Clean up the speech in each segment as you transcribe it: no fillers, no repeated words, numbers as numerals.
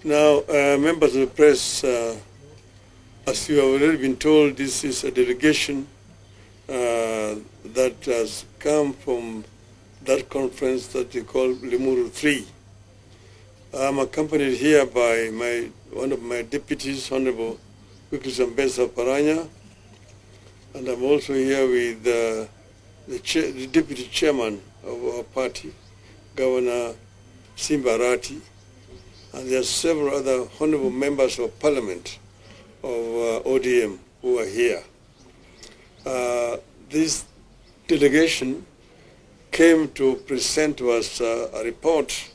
Now, members of the press, as you have already been told, this is a delegation that has come from that conference that they call Limuru 3. I'm accompanied here by one of my deputies, Honorable Wycliffe Ambassador Paranya, and I'm also here with the deputy chairman of our party, Governor Simba Arati, and there are several other honorable members of parliament of ODM who are here. This delegation came to present to us a report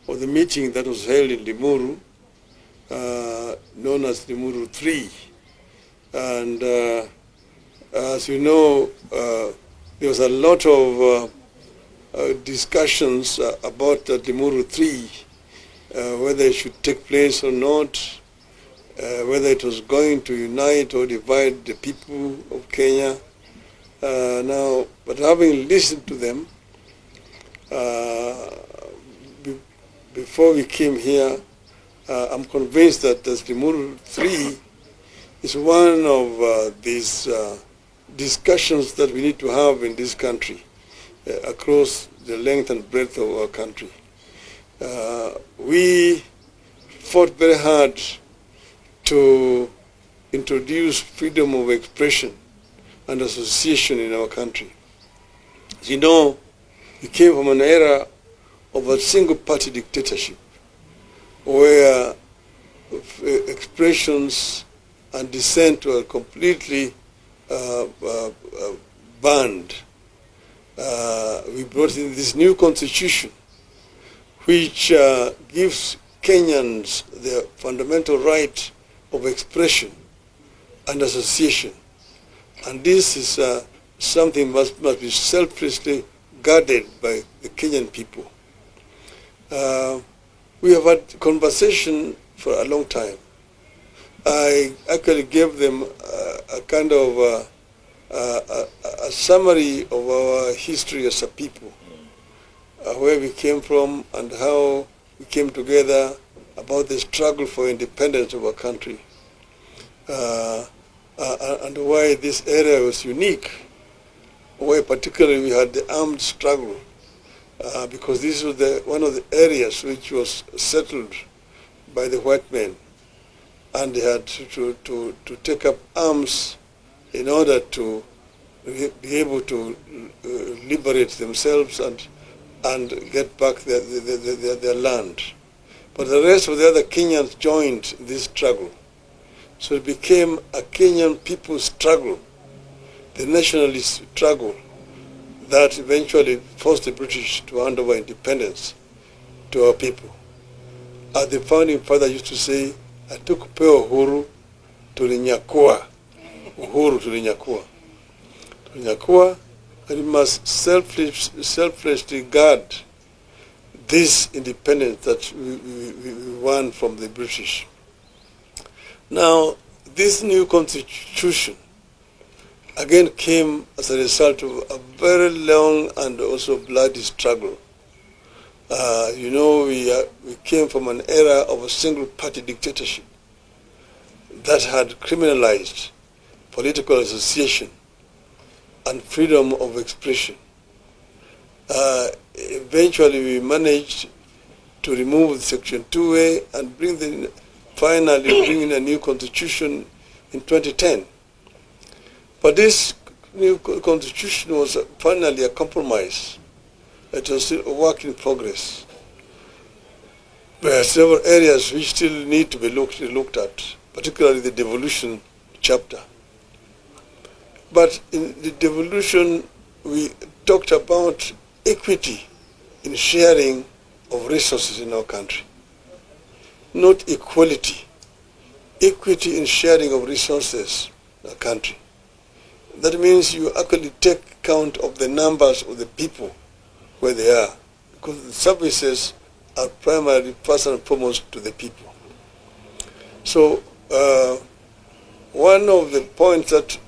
of the meeting that was held in Limuru, known as Limuru 3. And as you know, there was a lot of discussions about Limuru 3, whether it should take place or not, whether it was going to unite or divide the people of Kenya. But having listened to them, before we came here, I'm convinced that Limuru 3 is one of these discussions that we need to have in this country, across the length and breadth of our country. We fought very hard to introduce freedom of expression and association in our country. As you know, we came from an era of a single-party dictatorship where expressions and dissent were completely banned. We brought in this new constitution which gives Kenyans the fundamental right of expression and association. And this is something must be selflessly guarded by the Kenyan people. We have had conversation for a long time. I actually gave them a kind of a summary of our history as a people, where we came from and how we came together, about the struggle for independence of our country, and why this area was unique, why particularly we had the armed struggle, because this was one of the areas which was settled by the white men, and they had to take up arms in order to be able to liberate themselves and get back their land. But the rest of the other Kenyans joined this struggle. So it became a Kenyan people's struggle, the nationalist struggle, that eventually forced the British to hand over independence to our people. As the founding father used to say, "Hatukupewa uhuru, tulinyakua." Uhuru tulinyakua. Tulinyakua, and we must selflessly guard this independence that we won from the British. Now, this new constitution again came as a result of a very long and also bloody struggle. You know, we came from an era of a single-party dictatorship that had criminalized political association and freedom of expression. Eventually, we managed to remove Section 2A and finally bring in a new constitution in 2010. But this new constitution was finally a compromise. It was still a work in progress. There are several areas which still need to be looked at, particularly the devolution chapter. But in the devolution, we talked about equity in sharing of resources in our country. Not equality, equity in sharing of resources in our country. That means you actually take count of the numbers of the people where they are, because the services are primarily, first and foremost, to the people. So one of the points that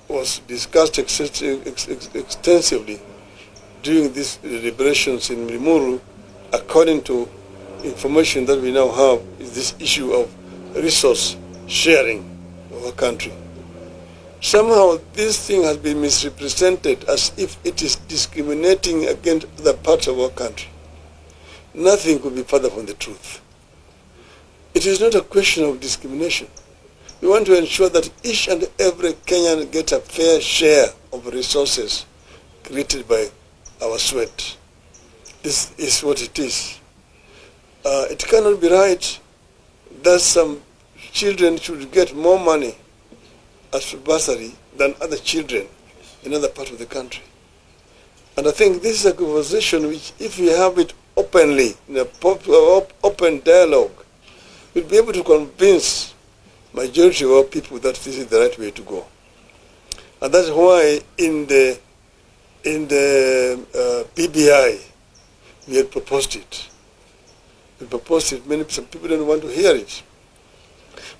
was discussed extensively during these deliberations in Limuru, according to information that we now have is this issue of resource sharing of our country. Somehow this thing has been misrepresented as if it is discriminating against other parts of our country. Nothing could be further from the truth. It is not a question of discrimination. We want to ensure that each and every Kenyan gets a fair share of resources created by our sweat. This is what it is. It cannot be right that some children should get more money as bursary than other children in other parts of the country. And I think this is a conversation which, if we have it openly, in a open dialogue, we'll be able to convince majority of our people that this is the right way to go. And that's why in the BBI, we had proposed it. We proposed it, some people don't want to hear it.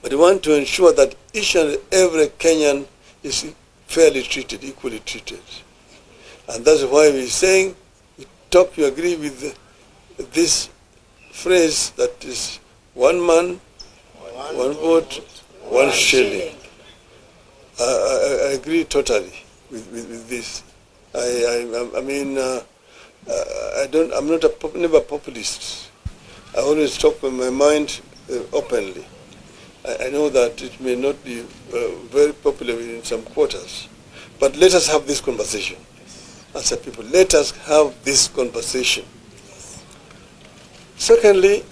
But we want to ensure that each and every Kenyan is fairly treated, equally treated. And that's why we're saying, you agree with this phrase that is one man, one vote, one shilling. I agree totally with this. I'm never a populist. I always talk with my mind openly. I know that it may not be very popular in some quarters, but let us have this conversation. As a people, let us have this conversation. Secondly,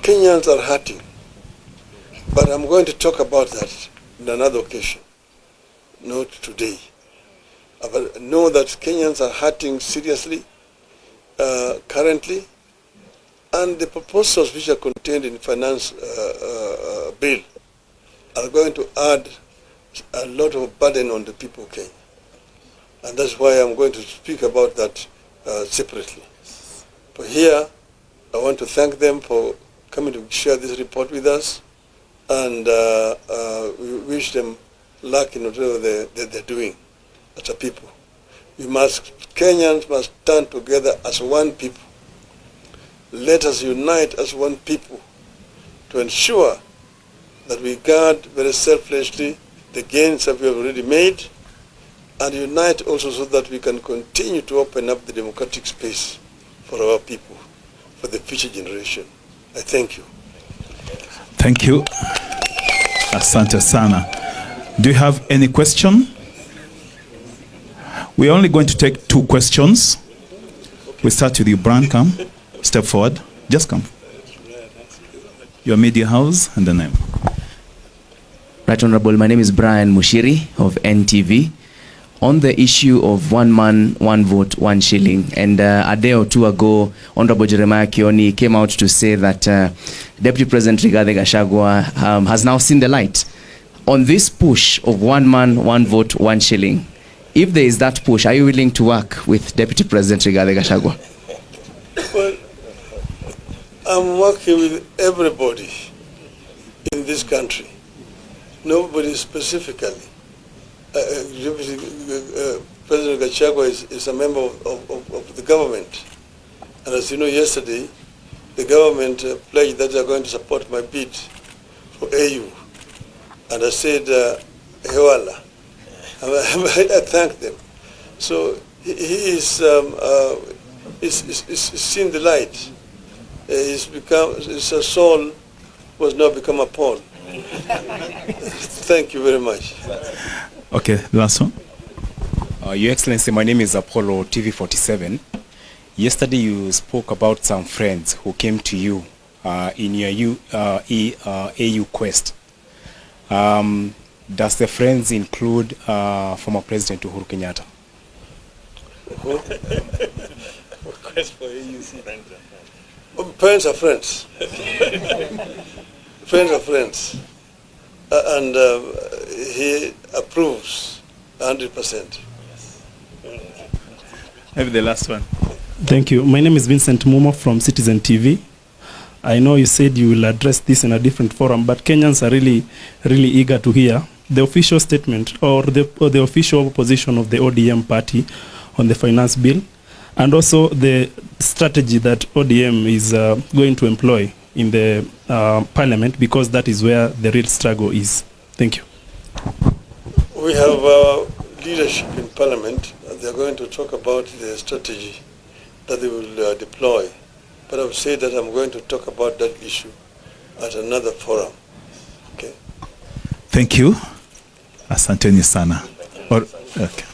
Kenyans are hurting, but I'm going to talk about that on another occasion, not today. But know that Kenyans are hurting seriously currently, and the proposals which are contained in finance bill are going to add a lot of burden on the people of Kenya. And that's why I'm going to speak about that separately. But here, I want to thank them for coming to share this report with us, and we wish them luck in whatever they're doing as a people. Kenyans must stand together as one people. Let us unite as one people to ensure that we guard very selflessly the gains that we have already made, and unite also so that we can continue to open up the democratic space for our people, for the future generation. I thank you. Thank you. Asante sana. Do you have any question? We're only going to take 2 questions. We start with you, Brian. Come. Step forward. Just come. Your media house and the name. Right Honorable, my name is Brian Mushiri of NTV. On the issue of one man, one vote, one shilling, and a day or two ago, Honorable Jeremiah Kioni came out to say that Deputy President Rigathi Gachagua has now seen the light on this push of one man, one vote, one shilling. If there is that push, are you willing to work with Deputy President Rigathi Gachagua? Well, I'm working with everybody in this country. Nobody specifically. President Gachagua is a member of the government. And as you know, yesterday, the government pledged that they are going to support my bid for AU. And I said, Hewala. I thank them. So he is seen the light. His soul was now become a Paul. Thank you very much. Okay, last one. Your Excellency, my name is Apollo TV47. Yesterday you spoke about some friends who came to you in your AU quest. Does the friends include former President Uhuru Kenyatta? Request for AUC. Friends are friends. Friends are friends. And he approves 100%. Maybe the last one. Thank you. My name is Vincent Mumo from Citizen TV. I know you said you will address this in a different forum, but Kenyans are really eager to hear the official statement or the official position of the ODM party on the finance bill. and also the strategy that ODM is going to employ in the parliament, because that is where the real struggle is. Thank you. We have leadership in parliament. They're going to talk about the strategy that they will deploy. But I've said that I'm going to talk about that issue at another forum. Okay. Thank you. Asanteni sana. Okay.